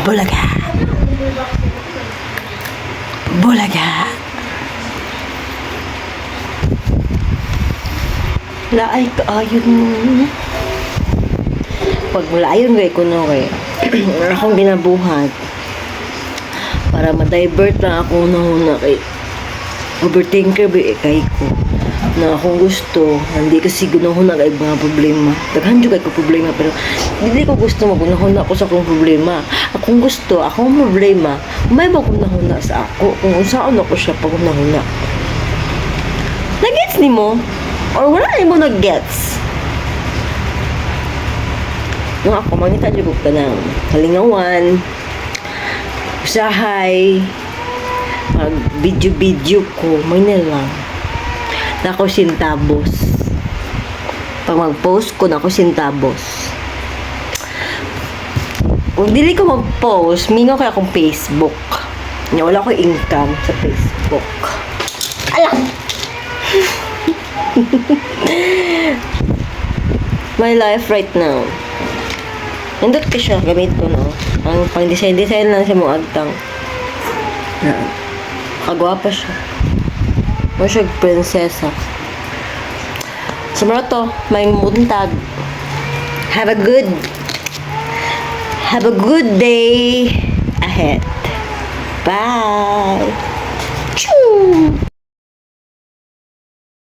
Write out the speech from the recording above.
Bulaga. Bulaga. Laay ka ayun. Pag mulayon gay ko no kay akong ginabuhat para ma-divert lang ako na kay overthinker ba kay ko na akong gusto hindi kasi gunahon na kay mga problema daghan jud kay ko problema pero hindi ko gusto magunahon ako sa akong problema akong gusto akong problema may magunahon na sa ako kung unsaon ako siya pagunahon na nagets nimo or wala nimo nag-gets no ako mangita jud ko ng kalingawan usahay mag video ko may na lang na ako sintabos pag mag-post ko na ako sintabos kung dili ko mag-post mingaw kaya akong Facebook nga wala ko income sa Facebook alam my life right now nandot ko siya gamit ko no ang pang design lang siya mong agtang kagwapa siya mo siya prinsesa sa mga to may muntag have a good day ahead bye Choo!